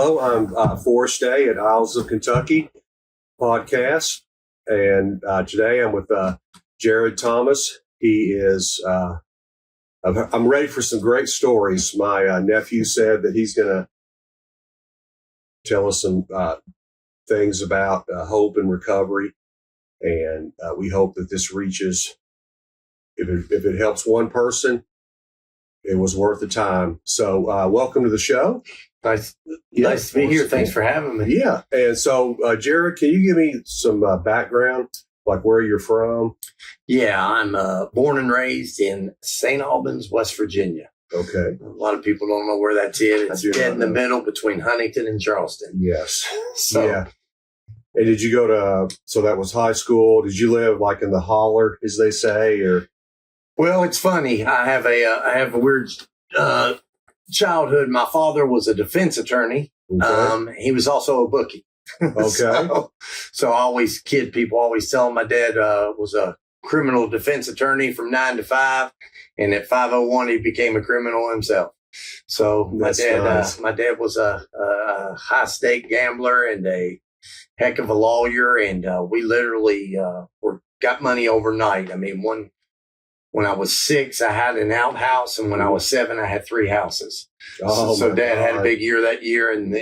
Hello, I'm Forrest Day at Isles of Kentucky podcast, and today I'm with Jerod Thomas. He is. I'm ready for some great stories. My nephew said that he's going to tell us some things about hope and recovery, and we hope that this reaches. If it helps one person, it was worth the time. So, welcome to the show. Nice to be here. Thanks for having me. Yeah. And so, Jerod, can you give me some background, like where you're from? Yeah, I'm born and raised in St. Albans, West Virginia. Okay. A lot of people don't know where that's in. It's dead in the middle between Huntington and Charleston. Yes. So, yeah. And did you go to, so that was high school. Did you live like in the holler, as they say, or? Well, it's funny. I have a weird childhood. My father was a defense attorney. Okay. He was also a bookie. Okay. So I always kid people, always tell them my dad was a criminal defense attorney from 9 to 5. And at 5:01, he became a criminal himself. So my dad was a high stake gambler and a heck of a lawyer. And we literally got money overnight. I mean, when I was 6, I had an outhouse, and when I was 7, I had 3 houses. So Dad had a big year that year, and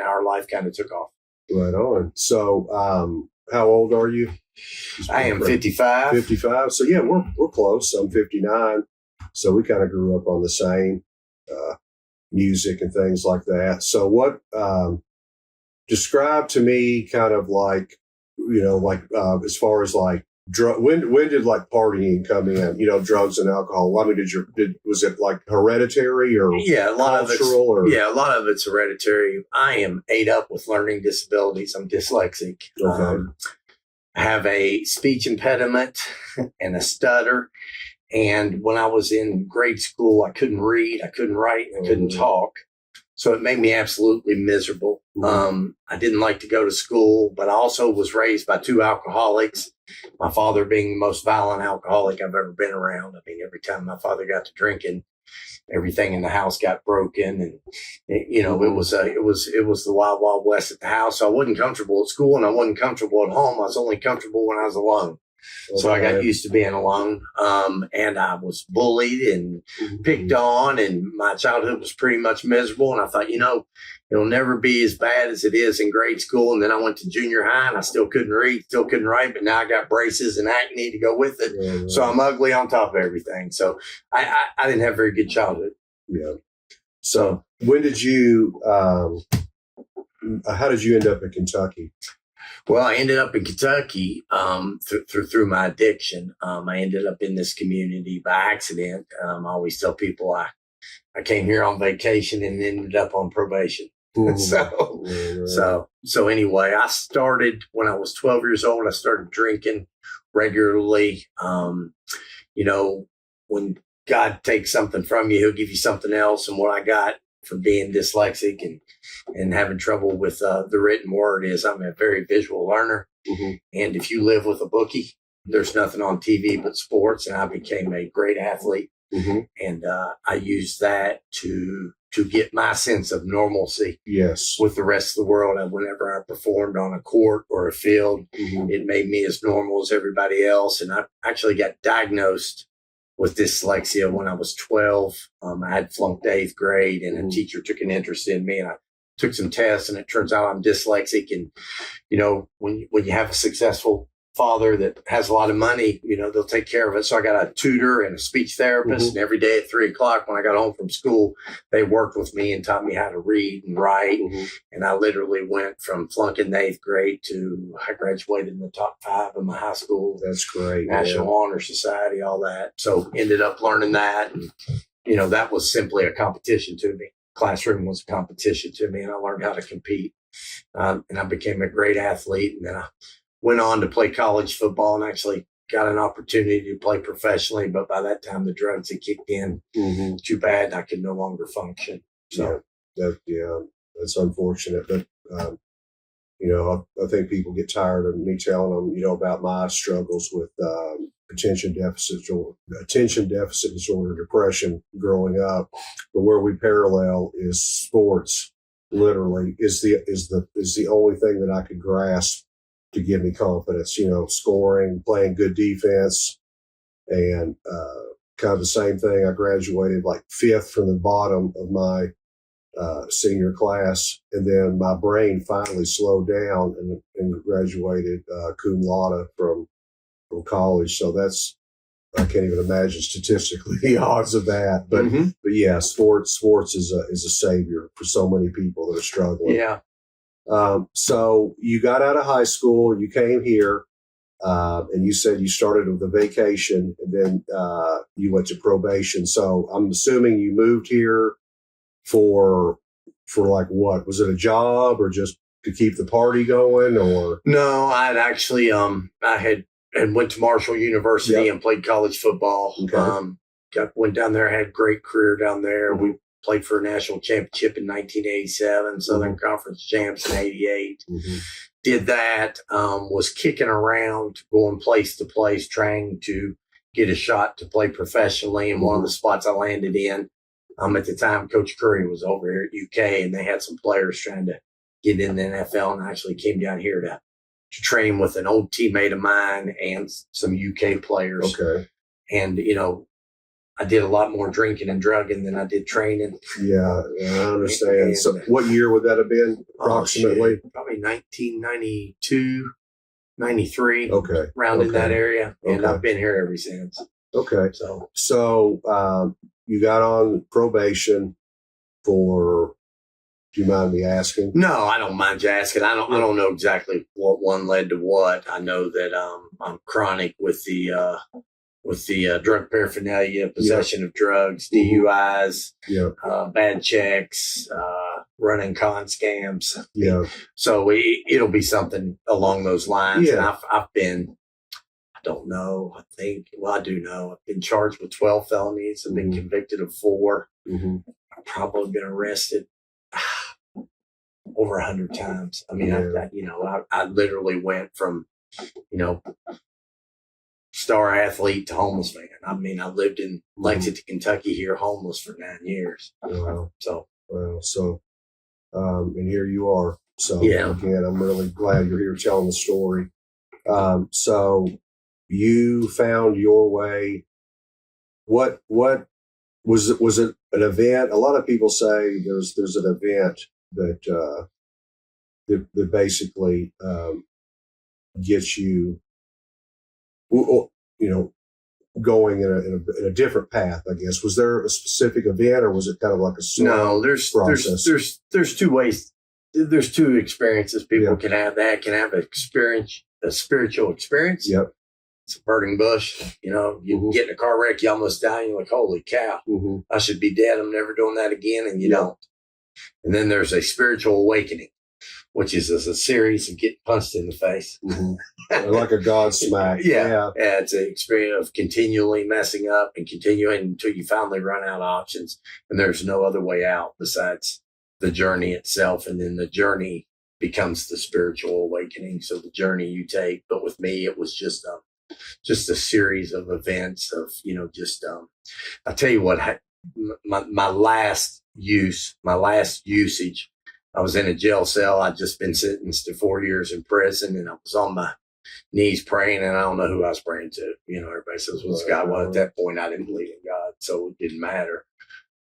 our life kind of took off. Right on. So, how old are you? I am 55. 55. So yeah, we're close. I'm 59. So we kind of grew up on the same music and things like that. So what? Describe to me kind of like, as far as like. When did like partying come in? Drugs and alcohol. I mean, was it like hereditary or a lot cultural? A lot of it's hereditary. I am ate up with learning disabilities. I'm dyslexic. Okay. I have a speech impediment and a stutter. And when I was in grade school, I couldn't read, I couldn't write, I couldn't talk. So it made me absolutely miserable. I didn't like to go to school, but I also was raised by 2 alcoholics. My father being the most violent alcoholic I've ever been around. I mean, every time my father got to drinking, everything in the house got broken, and it was the wild, wild west at the house. So I wasn't comfortable at school, and I wasn't comfortable at home. I was only comfortable when I was alone. Okay. So I got used to being alone, and I was bullied and picked on, and my childhood was pretty much miserable. And I thought, it'll never be as bad as it is in grade school. And then I went to junior high, and I still couldn't read, still couldn't write, but now I got braces and acne to go with it. Yeah. So I'm ugly on top of everything. So I didn't have a very good childhood. Yeah. So when did you? How did you end up in Kentucky? Well, I ended up in Kentucky through my addiction. I ended up in this community by accident. I always tell people I came here on vacation and ended up on probation. So anyway, I started when I was 12 years old. I started drinking regularly. When God takes something from you, He'll give you something else. And what I got for being dyslexic and having trouble with the written word is I'm a very visual learner. Mm-hmm. And if you live with a bookie, there's nothing on TV but sports. And I became a great athlete. Mm-hmm. And I used that to get my sense of normalcy with the rest of the world. And whenever I performed on a court or a field, it made me as normal as everybody else. And I actually got diagnosed with dyslexia when I was 12. I had flunked 8th grade, and a teacher took an interest in me, and I took some tests, and it turns out I'm dyslexic. And, when you have a successful father that has a lot of money, they'll take care of it. So I got a tutor and a speech therapist, and every day at 3:00 when I got home from school, they worked with me and taught me how to read and write. And I literally went from flunking the 8th grade to I graduated in the top 5 of my high school. That's great. National Honor Society, all that. So ended up learning that. And, that was simply a competition to me. Classroom was a competition to me, and I learned how to compete. And I became a great athlete. And then I went on to play college football and actually got an opportunity to play professionally. But by that time, the drugs had kicked in too bad, and I could no longer function. So, that's unfortunate. But, I think people get tired of me telling them, about my struggles with attention deficit disorder, depression growing up. But where we parallel is sports. literally is the only thing that I could grasp to give me confidence. Scoring, playing good defense, and kind of the same thing. I graduated like fifth from the bottom of my senior class, and then my brain finally slowed down and graduated cum laude from college. So I can't even imagine statistically the odds of that. But but yeah, sports is a savior for so many people that are struggling. Yeah. So you got out of high school, you came here, and you said you started with a vacation, and then you went to probation. So I'm assuming you moved here for like what? Was it a job or just to keep the party going? Or No, I'd actually I had went to Marshall University and played college football. Okay. Went down there, had a great career down there. We played for a national championship in 1987, Southern Conference champs in 88. Did that, was kicking around, going place to place, trying to get a shot to play professionally. And one of the spots I landed in, at the time, Coach Curry was over here at UK, and they had some players trying to get in the NFL, and I actually came down here to train with an old teammate of mine and some UK players. okay, And, I did a lot more drinking and drugging than I did training. yeah, I understand. So what year would that have been approximately? Probably 1992, 93. Okay, Around in that area. And Okay. I've been here ever since. okay. So You got on probation for. Do you mind me asking? no, I don't mind you asking. I don't know exactly what one led to what. I know that I'm chronic with the drug paraphernalia, possession of drugs, DUIs, Yeah, bad checks, running con scams. yeah, So it'll be something along those lines. Yeah. And I've been, I don't know, I do know. I've been charged with 12 felonies. I've been convicted of 4. I've probably been arrested over 100 times. I mean, I literally went from, star athlete to homeless man. I mean, I lived in Lexington, Kentucky here, homeless for 9 years. Wow. So, And here you are. So Yeah. again, I'm really glad you're here telling the story. So you found your way. What was it? Was it an event? A lot of people say there's an event that that basically gets you, going in a different path. I guess, was there a specific event, or was it kind of like a slow no, there's process? there's 2 ways. There's 2 experiences people Yeah. can have. That can have a spiritual experience. Yep. It's a burning bush. You Mhm. get in a car wreck, you almost die, and you're like, holy cow, Mm-hmm. I should be dead. I'm never doing that again. And you Yeah. don't. And then there's a spiritual awakening, which is a series of getting punched in the face. Mm-hmm. Like a God smack. Yeah. It's an experience of continually messing up and continuing until you finally run out of options. And there's no other way out besides the journey itself. And then the journey becomes the spiritual awakening. So the journey you take. But with me, it was just a series of events of, I'll tell you what, my last usage, I was in a jail cell. I'd just been sentenced to 4 years in prison, and I was on my knees praying, and I don't know who I was praying to. Everybody says, well, this guy. Well, at that point, I didn't believe in God, so it didn't matter.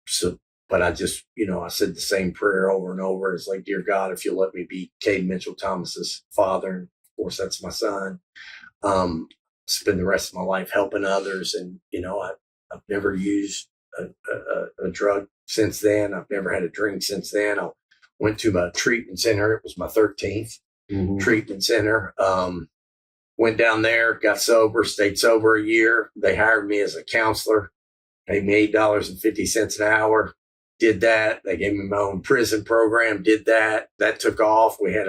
So, but I just, I said the same prayer over and over. It's like, dear God, if you'll let me be Cade Mitchell Thomas's father, and of course, that's my son, spend the rest of my life helping others. And, I've never used a drug since then. I've never had a drink since then. I went to my treatment center. It was my 13th Mm-hmm. treatment center. Went down there, got sober, stayed sober a year. They hired me as a counselor, paid me $8.50 an hour. Did that. They gave me my own prison program, did that. That took off. We had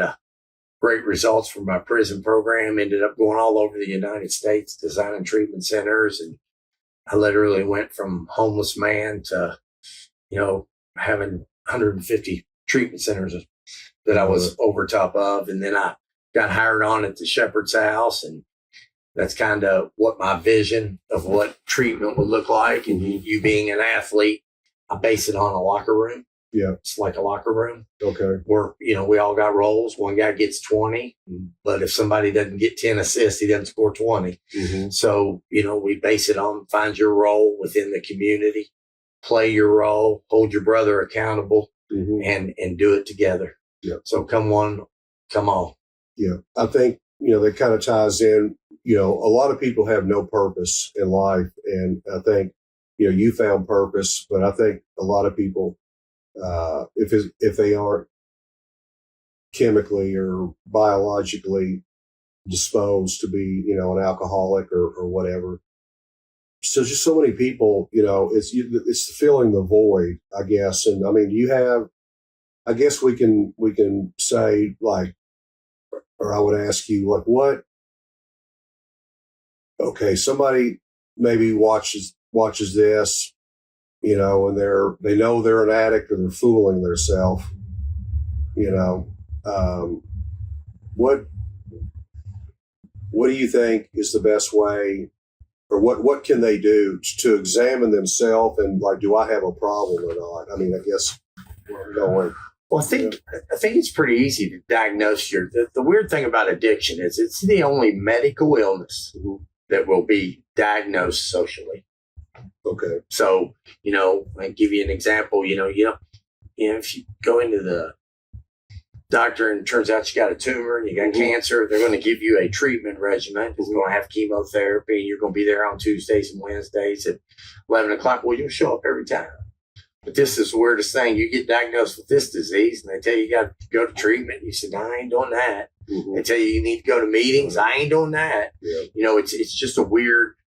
great results from my prison program, ended up going all over the United States, designing treatment centers. And I literally went from homeless man to, having 150 treatment centers that I was over top of. And then I got hired on at the Shepherd's House. And that's kind of what my vision of what treatment would look like. And you being an athlete, I base it on a locker room. Yeah. It's like a locker room Okay. where, we all got roles. One guy gets 20, but if somebody doesn't get 10 assists, he doesn't score 20. Mm-hmm. So, we base it on find your role within the community, play your role, hold your brother accountable, Mm-hmm. and do it together. Yeah. So come on, come on. Yeah. I think, that kind of ties in, a lot of people have no purpose in life. And I think, you found purpose, but I think a lot of people, if they aren't chemically or biologically disposed to be, an alcoholic or whatever. So just so many people, it's filling the void, I guess. And I mean, I guess we can say like, or I would ask you like, okay, somebody maybe watches this, and they know they're an addict or they're fooling themselves, what do you think is the best way, or what can they do to examine themselves and like, do I have a problem or not? I mean, I guess where I'm going. Well, I think it's pretty easy to diagnose the weird thing about addiction is it's the only medical illness that will be diagnosed socially. Okay. So, I give you an example, if you go into the doctor and it turns out you got a tumor and you got cancer, they're going to give you a treatment regimen. It's going to have chemotherapy. You're going to be there on Tuesdays and Wednesdays at 11 o'clock. Well, you'll show up every time. But this is the weirdest thing. You get diagnosed with this disease and they tell you got to go to treatment. You said, I ain't doing that. Mm-hmm. They tell you need to go to meetings. I ain't doing that. Yeah. It's just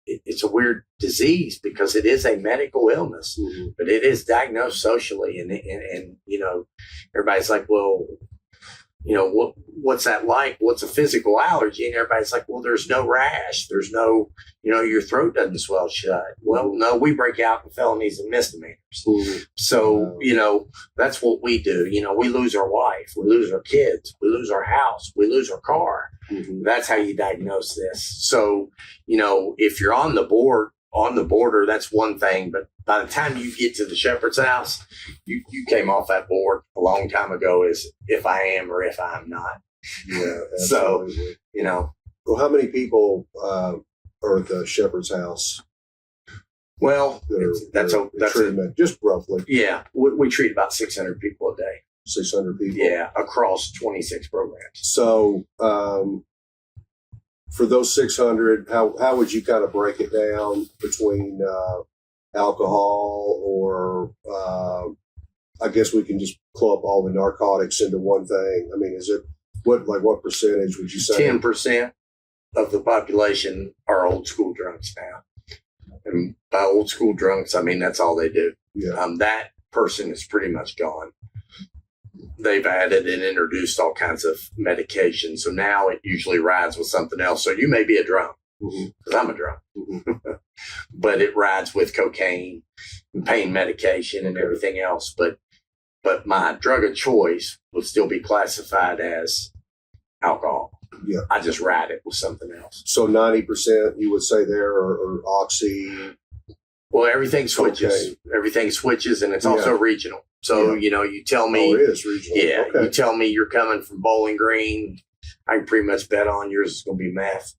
it's a weird disease because it is a medical illness, but it is diagnosed socially. And everybody's like, well, what's that like? What's a physical allergy? And everybody's like, well, there's no rash. There's no, your throat doesn't swell shut. Well, no, we break out in felonies and misdemeanors. So, that's what we do. We lose our wife, we lose our kids, we lose our house, we lose our car. That's how you diagnose this. So, if you're on the border, that's one thing. But by the time you get to the shepherd's house, you came off that board a long time ago as if I am or if I'm not. Yeah. So, Well, how many people are at the shepherd's house? Well, that's treatment, just roughly. Yeah. We treat about 600 people a day. 600 people. Yeah, across 26 programs. So, for those 600, how would you kind of break it down between alcohol or I guess we can just clump all the narcotics into one thing? I mean, is it what percentage would you say? 10% of the population are old school drunks now. And by old school drunks, I mean that's all they do. Yeah. That person is pretty much gone. They've added and introduced all kinds of medication. So now it usually rides with something else. So you may be a drunk, because I'm a drunk, but it rides with cocaine and pain medication and everything else. But my drug of choice would still be classified as alcohol. Yeah. I just ride it with something else. So 90% you would say there are oxy. Well, everything switches. Okay. Everything switches, and it's also regional. So, you tell me. Oh, it is regional. Yeah. Okay. You tell me you're coming from Bowling Green. I can pretty much bet on yours is going to be meth.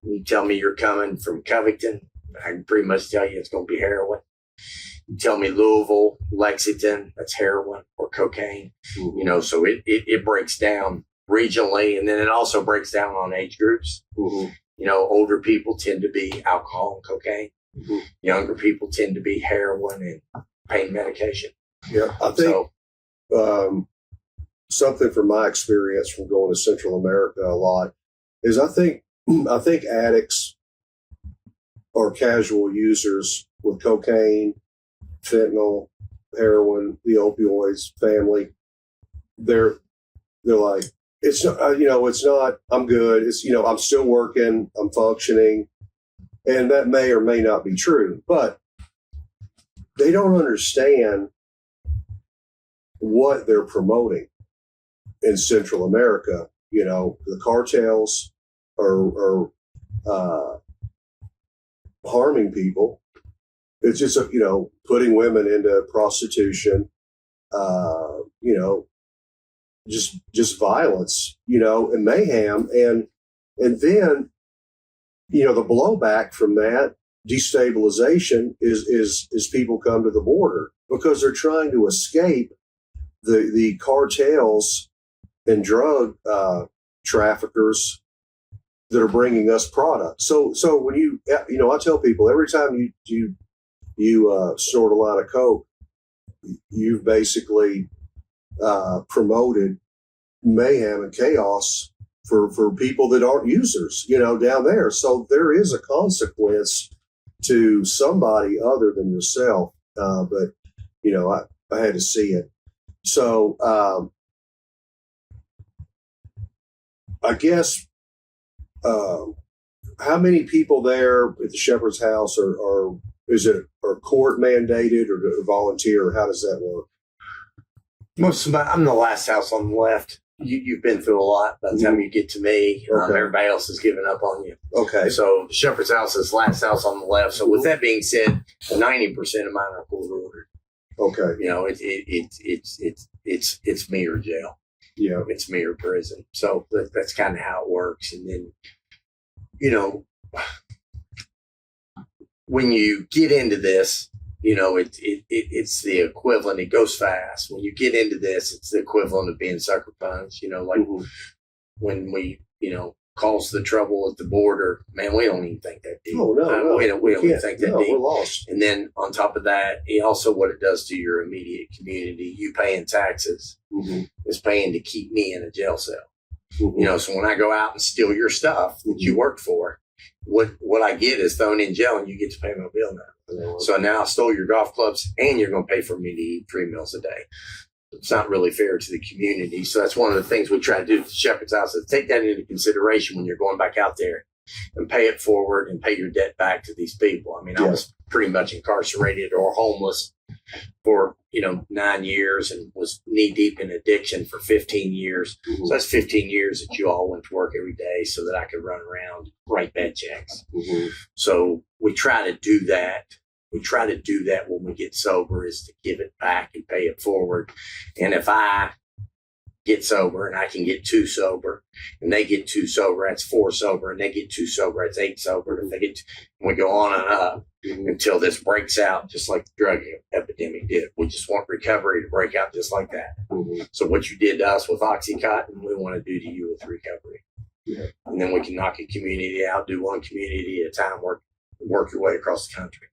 You tell me you're coming from Covington. I can pretty much tell you it's going to be heroin. You tell me Louisville, Lexington, that's heroin or cocaine. So it breaks down regionally, and then it also breaks down on age groups. Older people tend to be alcohol and cocaine. Younger people tend to be heroin and pain medication. Yeah, I think something from my experience from going to Central America a lot is I think addicts or casual users with cocaine, fentanyl, heroin, the opioids, family, they're like, it's not, it's not, I'm good. It's, I'm still working, I'm functioning. And that may or may not be true, but they don't understand what they're promoting in Central America. The cartels are harming people. It's just, putting women into prostitution, just violence, and mayhem. And then, the blowback from that destabilization is people come to the border because they're trying to escape the cartels and drug traffickers that are bringing us product. So when I tell people every time you snort a line of coke, you've basically promoted mayhem and chaos for people that aren't users, down there. So there is a consequence to somebody other than yourself. But I had to see it. So I guess how many people there at the Shepherd's House are court mandated or volunteer? Or how does that work? I'm the last house on the left. You've been through a lot. By the time you get to me, Okay. everybody else has given up on you. Okay. So the Shepherd's House is the last house on the left. So with that being said, 90% of mine are court ordered. Okay. It's me or jail. Yeah. It's me or prison. So that's kind of how it works. And then, when you get into this, it's the equivalent. It goes fast. When you get into this, it's the equivalent of being sucker punched. When we, cause the trouble at the border, man, we don't even think that deep. Oh, no. We don't even think that deep. We're lost. And then on top of that, also what it does to your immediate community, you paying taxes is paying to keep me in a jail cell. So when I go out and steal your stuff that you worked for, what I get is thrown in jail and you get to pay my bill now. So now I stole your golf clubs and you're going to pay for me to eat 3 meals a day. It's not really fair to the community. So that's one of the things we try to do at the Shepherd's House is take that into consideration when you're going back out there and pay it forward and pay your debt back to these people. I mean, I was pretty much incarcerated or homeless for, 9 years and was knee deep in addiction for 15 years. So that's 15 years that you all went to work every day so that I could run around, write bad checks. So we try to do that. We try to do that when we get sober is to give it back and pay it forward. And if I get sober and I can get 2 sober and they get 2 sober, that's 4 sober, and they get 2 sober, that's 8 sober. And we go on and up until this breaks out, just like the drug epidemic did. We just want recovery to break out just like that. So what you did to us with Oxycontin, we want to do to you with recovery. And then we can knock a community out, do one community at a time, work your way across the country.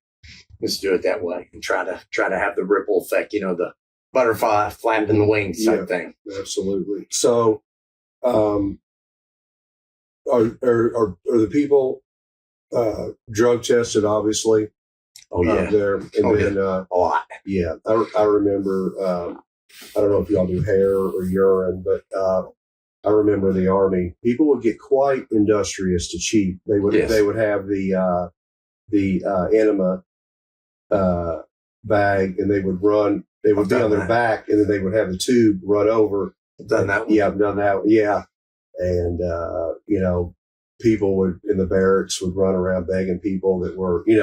Let's do it that way and try to have the ripple effect, the butterfly flapping the wings type thing. Absolutely. So, are the people drug tested? Obviously. Oh yeah. There and then a lot. Yeah, I remember. I don't know if y'all do hair or urine, but I remember in the Army, people would get quite industrious to cheat. They would have the enema bag, and they would run. They would be on their back, and then they would have the tube run over. I've done that one. Yeah, I've done that one. Yeah, and people would in the barracks would run around begging people that were, they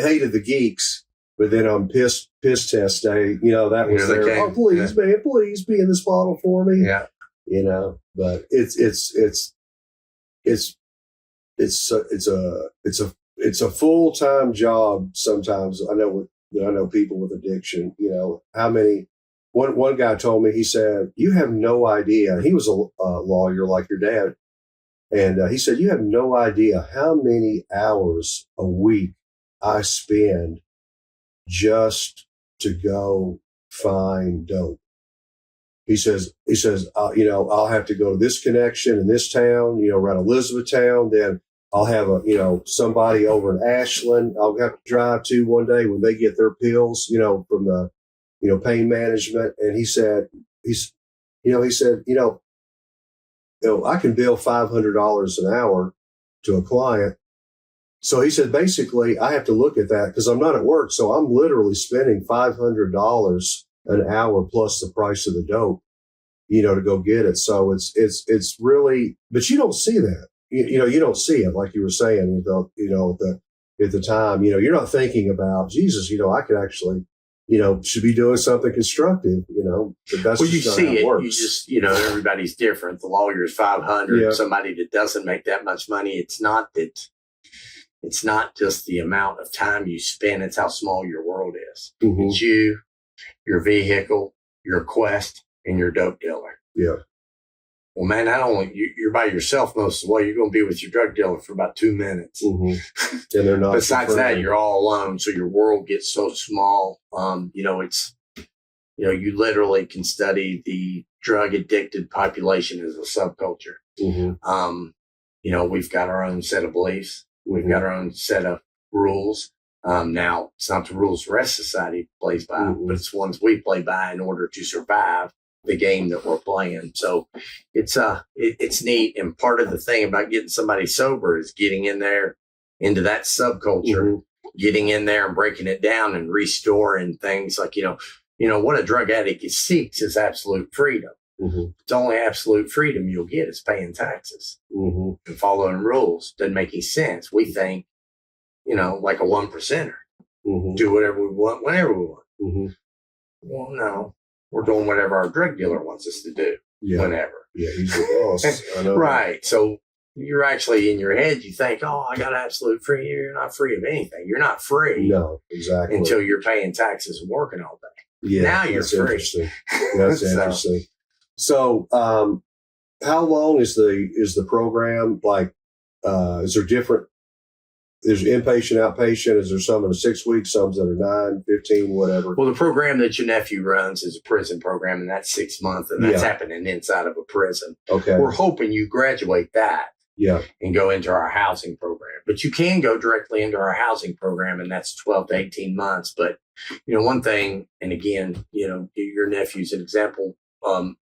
hated the geeks, but then on piss test day, that was their, oh please, man, please be in this bottle for me. Yeah, but it's a full-time job sometimes. I know people with addiction, how many, one guy told me, he said, you have no idea. He was a lawyer like your dad. And he said, you have no idea how many hours a week I spend just to go find dope. He says, I'll have to go to this connection in this town, around Elizabethtown. Then I'll have somebody over in Ashland I'll have to drive to one day when they get their pills, from the, pain management. And he said, I can bill $500 an hour to a client. So he said, basically, I have to look at that because I'm not at work. So I'm literally spending $500 an hour plus the price of the dope, to go get it. So it's really, but you don't see that. You don't see it like you were saying, at the time, you're not thinking about Jesus, I could actually, should be doing something constructive, but that's Well, you just not how see it it. works. You just, everybody's different. The lawyer's 500. Yeah. Somebody that doesn't make that much money. It's not just the amount of time you spend. It's how small your world is. Mhm. It's you, your vehicle, your quest, and your dope dealer. Yeah. Well, man, not only you're by yourself most of the way, you're going to be with your drug dealer for about 2 minutes. Mhm. And they're not. Besides that, you're all alone. So your world gets so small. You literally can study the drug addicted population as a subculture. Mhm. We've got our own set of beliefs. We've got our own set of rules. Now, it's not the rules the rest of society plays by, Mhm. but it's ones we play by in order to survive the game that we're playing. So it's neat. And part of the thing about getting somebody sober is getting in there into that subculture, getting in there and breaking it down and restoring things like, what a drug addict seeks is absolute freedom. Mhm. It's only absolute freedom you'll get is paying taxes Mhm. and following rules. Doesn't make any sense. We think, like a 1%er, Mhm. do whatever we want, whenever we want. Mhm. Well, no, we're doing whatever our drug dealer wants us to do, Yeah. whenever. Yeah. He's the boss. I know. Right. So you're actually in your head, you think, oh, I got absolute free. You're not free of anything. You're not free No, exactly. until you're paying taxes and working all day. Yeah. Now you're that's free. Interesting. That's So- interesting. So, how long is the program? Like, is there different? There's inpatient, outpatient. Is there some that are 6 weeks, some that are 9, 15, whatever? Well, the program that your nephew runs is a prison program, and that's 6 months, and that's Yeah. happening inside of a prison. Okay. We're hoping you graduate that Yeah. and go into our housing program. But you can go directly into our housing program, and that's 12 to 18 months. But, one thing, and again, your nephew's an example of,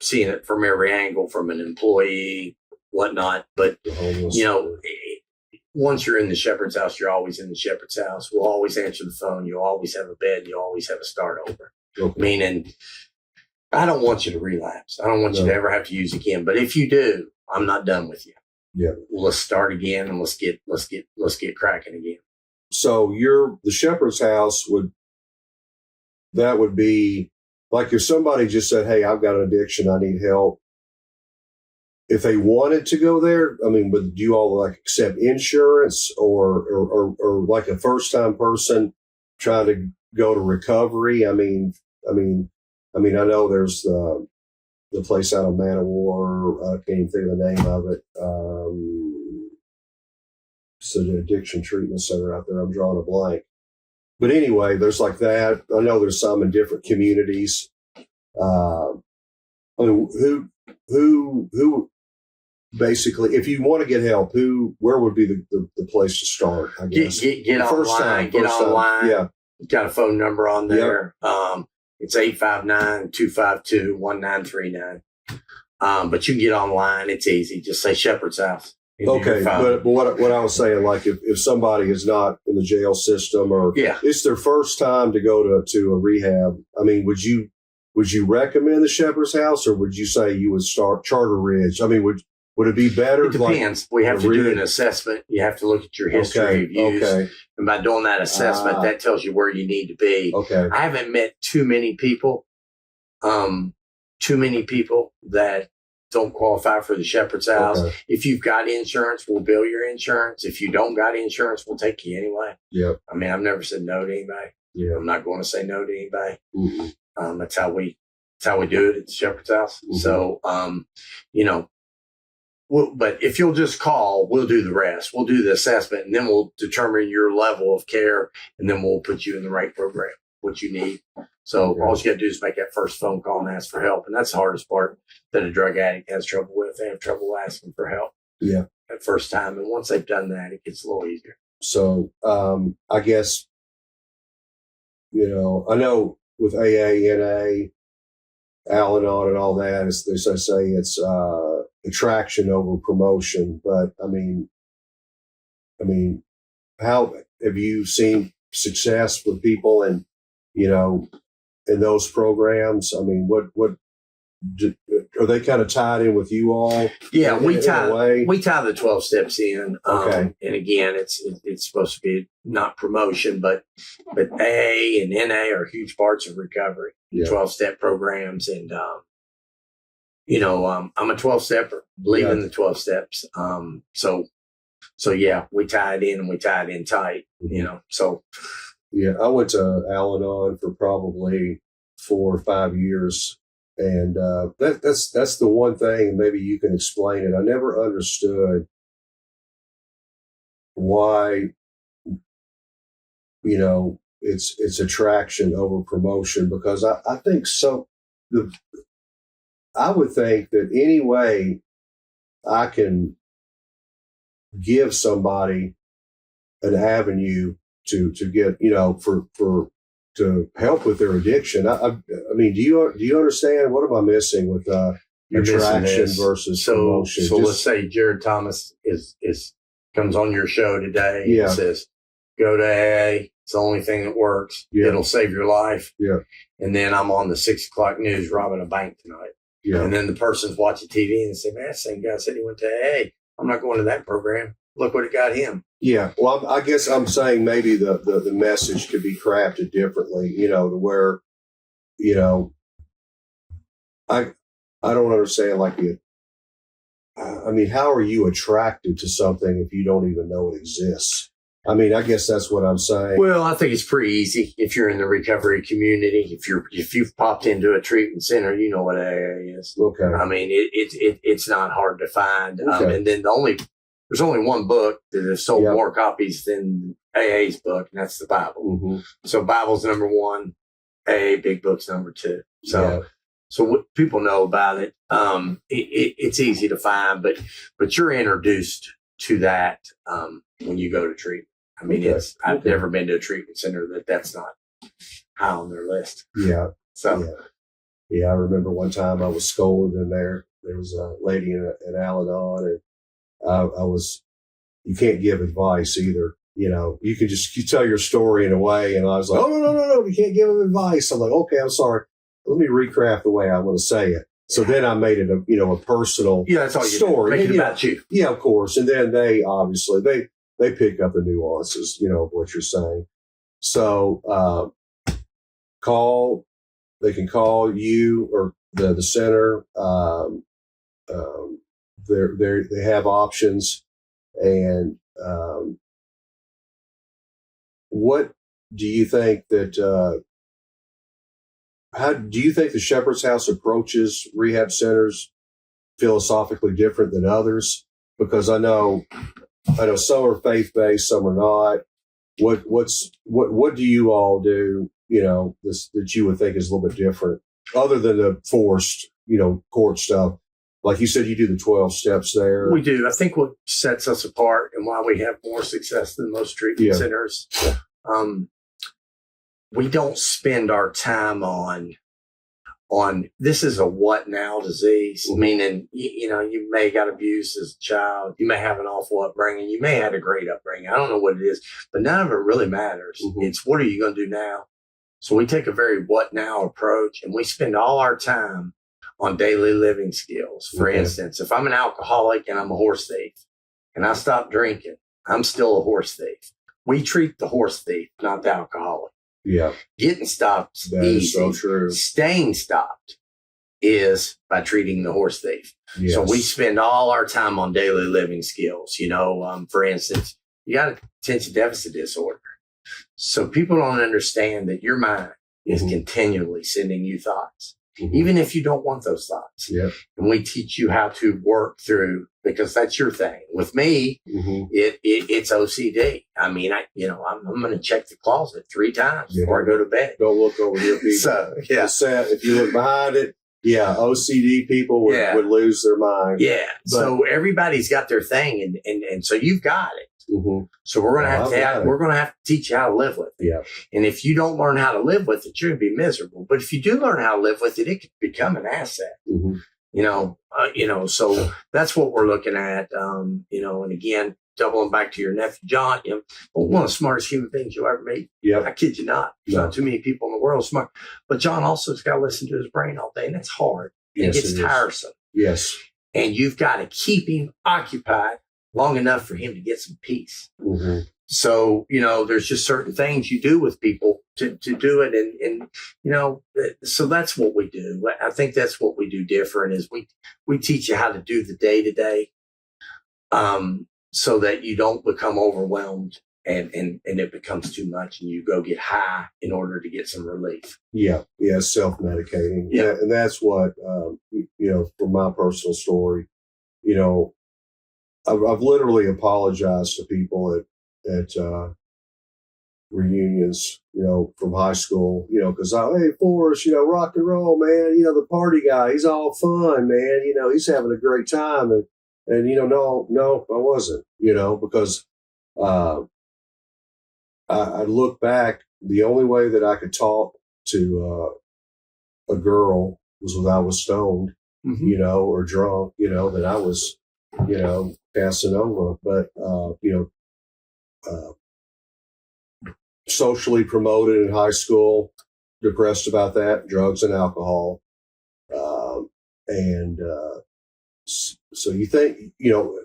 seeing it from every angle, from an employee, whatnot. But, The homeless. once you're in the shepherd's house, you're always in the shepherd's house. We'll always answer the phone. You'll always have a bed. You'll always have a start over. Okay. Meaning, I don't want you to relapse. I don't want you to ever have to use again. But if you do, I'm not done with you. Yeah. Well, let's start again and let's get cracking again. So the shepherd's house would be like if somebody just said, "Hey, I've got an addiction. I need help." If they wanted to go there, I mean, would you all like accept insurance or like a first time person trying to go to recovery? I mean, I know there's the place out of Manowar. I can't even think of the name of it. It's an addiction treatment center out there. I'm drawing a blank. But anyway, there's like that. I know there's some in different communities. Who basically, if you want to get help, where would be the place to start? I guess Get online. Get First time. online. Yeah. Got a phone number on there. It's 859-252-1939. But you can get online. It's easy. Just say Shepherd's House. Okay, but what I was saying, like if somebody is not in the jail system or it's their first time to go to a rehab, I mean, would you recommend the Shepherd's House or would you say you would start Charter Ridge? I mean, would it be better? It depends. We have to do an assessment. You have to look at your history of use. Okay. And by doing that assessment, that tells you where you need to be. Okay. I haven't met too many people that don't qualify for the Shepherd's House. Okay. If you've got insurance, we'll bill your insurance. If you don't got insurance, we'll take you anyway. Yep. I mean, I've never said no to anybody. Yeah. I'm not going to say no to anybody. Mm-hmm. That's how we do it at the Shepherd's House. Mm-hmm. So, but if you'll just call, we'll do the rest. We'll do the assessment, and then we'll determine your level of care, and then we'll put you in the right program, what you need. So all you got to do is make that first phone call and ask for help. And that's the hardest part that a drug addict has trouble with. They have trouble asking for help that first time. And once they've done that, it gets a little easier. So I guess, I know with AA, NA, Al-Anon and all that, as they say, it's attraction over promotion. But I mean, how have you seen success with people in those programs? I mean, are they kind of tied in with you all? Yeah, in we a tie way? the 12 steps in. Okay. And again, it's supposed to be not promotion, but AA and NA are huge parts of recovery. Yeah. 12-step programs, and I'm a 12-stepper, believe in the 12 steps. So yeah, we tie it in, and we tie it in tight. So. Yeah, I went to Al-Anon for probably 4 or 5 years, and that's the one thing. Maybe you can explain it. I never understood why, it's attraction over promotion, because I think so. I would think that any way I can give somebody an avenue to get, to help with their addiction. I mean, do you understand? What am I missing with attraction versus promotion? So let's say Jerod Thomas comes on your show today and says, go to AA. It's the only thing that works. Yeah. It'll save your life. Yeah. And then I'm on the 6 o'clock news robbing a bank tonight. Yeah. And then the person's watching TV and say, man, that same guy said he went to AA. I'm not going to that program. Look what it got him. Yeah. Well, I guess I'm saying maybe the message could be crafted differently, to where, I don't understand, how are you attracted to something if you don't even know it exists? I mean, I guess that's what I'm saying. Well, I think it's pretty easy if you're in the recovery community. If you've popped into a treatment center, you know what AA is. Okay. I mean, it's not hard to find. Okay. And then there's only one book that has sold more copies than AA's book, and that's the Bible. Mm-hmm. So Bible's number 1, AA Big Book's number 2. So what people know about it, it's easy to find, but you're introduced to that when you go to treatment. I mean, I've never been to a treatment center that's not high on their list. Yeah. So. Yeah, I remember one time I was scolded in there. There was a lady in Al-Anon, and you can't give advice either. You can you tell your story in a way. And I was like, oh, no, you can't give them advice. I'm like, okay, I'm sorry. Let me recraft the way I want to say it. So then I made it a personal that's all story. Make it about you. Yeah, of course. And then they obviously, they pick up the nuances, of what you're saying. So, they can call you or the center. They have options. And what do you think that? How do you think the Shepherd's House approaches rehab centers philosophically different than others? Because I know some are faith based, some are not. What do you all do? That you would think is a little bit different, other than the forced, court stuff. Like you said, you do the 12 steps there. We do. I think what sets us apart and why we have more success than most treatment centers, we don't spend our time on this is a what now disease, meaning, you may got abused as a child. You may have an awful upbringing. You may have a great upbringing. I don't know what it is, but none of it really matters. Mm-hmm. It's what are you going to do now? So we take a very what now approach, and we spend all our time on daily living skills. For instance, if I'm an alcoholic and I'm a horse thief and I stop drinking, I'm still a horse thief. We treat the horse thief, not the alcoholic. Yeah. Getting stopped is easy. Is so true. Staying stopped is by treating the horse thief. Yes. So we spend all our time on daily living skills. For instance, you got attention deficit disorder. So people don't understand that your mind is continually sending you thoughts, even if you don't want those thoughts. Yep. And we teach you how to work through, because that's your thing. With me, it's OCD. I mean, I'm going to check the closet 3 times before I go to bed. Don't look over here, people. So, if you look behind it, OCD people would lose their mind. Yeah. So everybody's got their thing, and so you've got it. Mm-hmm. So we're going to have to teach you how to live with it. Yeah. And if you don't learn how to live with it, you're going to be miserable. But if you do learn how to live with it, it can become an asset. Mm-hmm. So that's what we're looking at. And again, doubling back to your nephew, John, one of the smartest human beings you'll ever meet. Yeah. I kid you not. There's not too many people in the world smart. But John also has got to listen to his brain all day, and that's hard. It Yes, gets it is. tiresome. Yes. And you've got to keep him occupied long enough for him to get some peace. Mm-hmm. So, there's just certain things you do with people to do it. And, so that's what we do. I think that's what we do different is we teach you how to do the day to day, so that you don't become overwhelmed and it becomes too much and you go get high in order to get some relief. Yeah. Yeah. Self-medicating. Yeah. And that's what, from my personal story, I've literally apologized to people at reunions, from high school, because hey, Forrest, rock and roll, man, the party guy, he's all fun, man, he's having a great time. And no, I wasn't, because I look back, the only way that I could talk to a girl was when I was stoned, Mm-hmm. or drunk, that I was, passing over. But, socially promoted in high school, depressed about that, drugs and alcohol. So you think,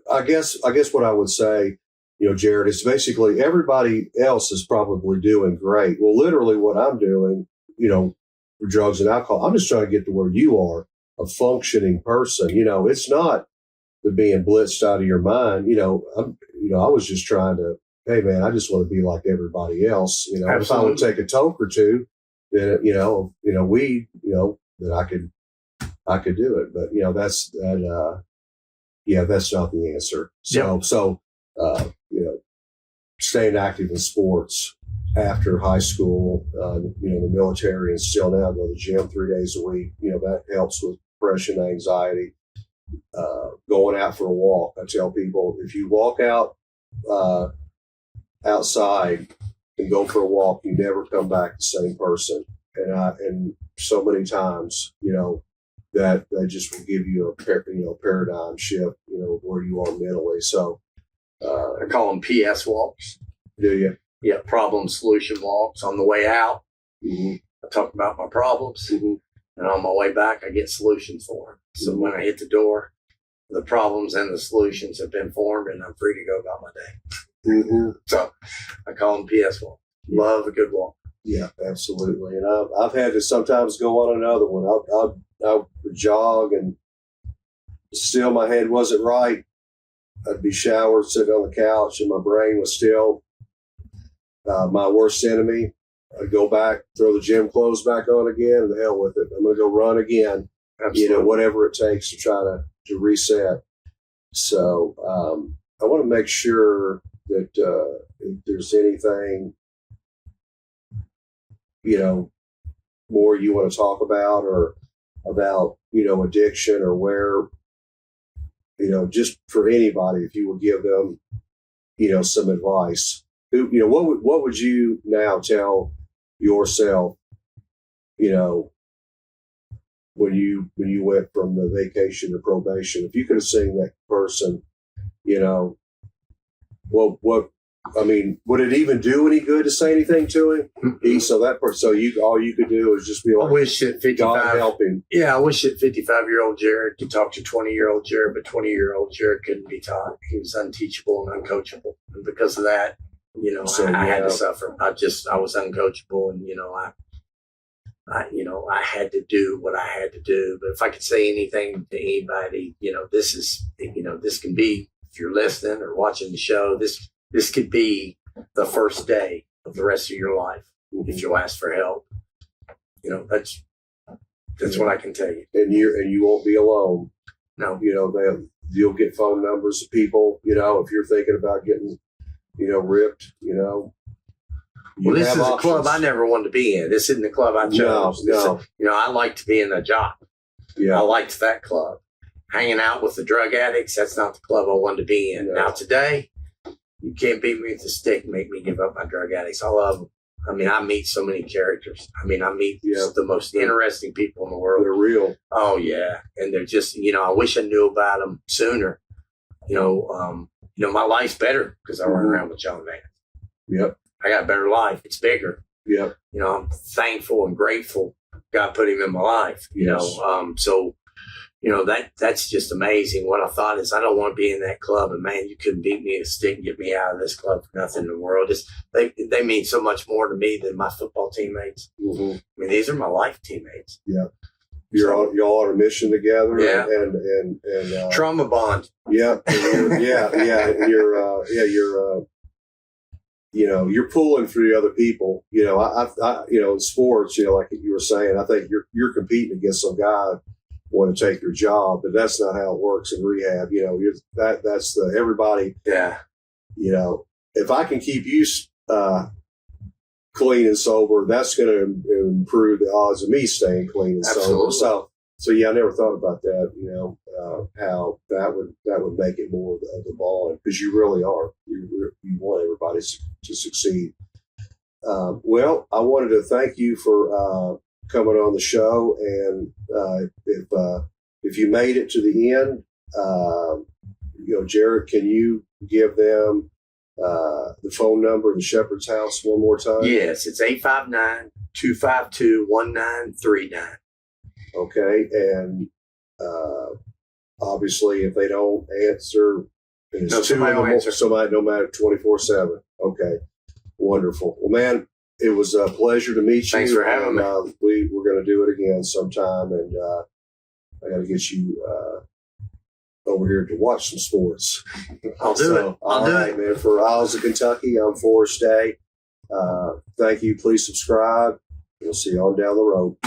I guess what I would say, Jerod, is basically everybody else is probably doing great. Well, literally what I'm doing, for drugs and alcohol, I'm just trying to get to where you are, a functioning person. It's not the being blitzed out of your mind. I was just trying to, hey man, I just want to be like everybody else. If I would take a toke or two, then weed, then I could do it. But that's not the answer. So staying active in sports after high school, the military, and still now go to the gym 3 days a week. That helps with depression, anxiety. Going out for a walk. I tell people, if you walk out outside and go for a walk, you never come back the same person. And so many times, that just will give you a paradigm shift, where you are mentally. So I call them PS walks. do you? Yeah, problem solution walks. On the way out, Mm-hmm. I talk about my problems, Mm-hmm. and on my way back, I get solutions for them. So when I hit the door, the problems and the solutions have been formed, and I'm free to go about my day. Mm-hmm. So I call them PS walk. Love a good walk. Yeah, absolutely. And I've had to sometimes go on another one. I would jog and still my head wasn't right. I'd be showered, sitting on the couch, and my brain was still my worst enemy. I'd go back, throw the gym clothes back on again, and the hell with it. I'm going to go run again. Absolutely. Whatever it takes to try to reset. So I want to make sure that if there's anything, more you want to talk about, or about, addiction, or where, just for anybody, if you would give them, some advice. What would you now tell yourself, when you went from the vacation to probation? If you could have seen that person, would it even do any good to say anything to him? Mm-hmm. So all you could do is just be I like, wish that 55. God help him. Yeah, I wish that 55-year-old Jerod could talk to 20-year-old Jerod, but 20-year-old Jerod couldn't be taught. He was unteachable and uncoachable, and because of that, I had to suffer. I was uncoachable, and I had to do what I had to do. But if I could say anything to anybody, this can be, if you're listening or watching the show, this could be the first day of the rest of your life if you'll ask for help. That's what I can tell you. And you won't be alone. No. You'll get phone numbers of people, if you're thinking about getting, ripped, Well, this is a club I never wanted to be in. This isn't the club I chose. No. I like to be in a job. Yeah. I liked that club. Hanging out with the drug addicts, that's not the club I wanted to be in. No. Now, today, you can't beat me with a stick and make me give up my drug addicts. I love them. I meet so many characters. I meet the most interesting people in the world. They're real. Oh, yeah. And they're just, I wish I knew about them sooner. My life's better because I run around with John Van. Yep. I got a better life. It's bigger. Yep. I'm thankful and grateful God put him in my life, Yes. So that's just amazing. What I thought is I don't want to be in that club, and man, you couldn't beat me a stick and get me out of this club for nothing in the world. They mean so much more to me than my football teammates. Mm-hmm. I mean, these are my life teammates. Yeah. Y'all on a mission together. Yeah. And trauma bond. Yeah. You're pulling for the other people. In sports, like you were saying, I think you're competing against some guy want to take your job, but that's not how it works in rehab. That's everybody. Yeah. If I can keep you clean and sober, that's going to improve the odds of me staying clean and Absolutely. sober. So yeah, I never thought about that. How that would make it more of the bond, because you really are. You want everybody to succeed. Well, I wanted to thank you for coming on the show, and if you made it to the end, Jerod, can you give them the phone number of the Shepherd's House one more time? Yes, it's 859-252-1939. Okay, and obviously, if they don't answer, and it's somebody will answer. Somebody, no matter 24/7. Okay, wonderful. Well, man, it was a pleasure to meet you. Thanks for having me. We're going to do it again sometime, and I got to get you over here to watch some sports. I'll do it. All right, man. For Isles of Kentucky, I'm Forrest Day. Thank you. Please subscribe. We'll see you on down the road.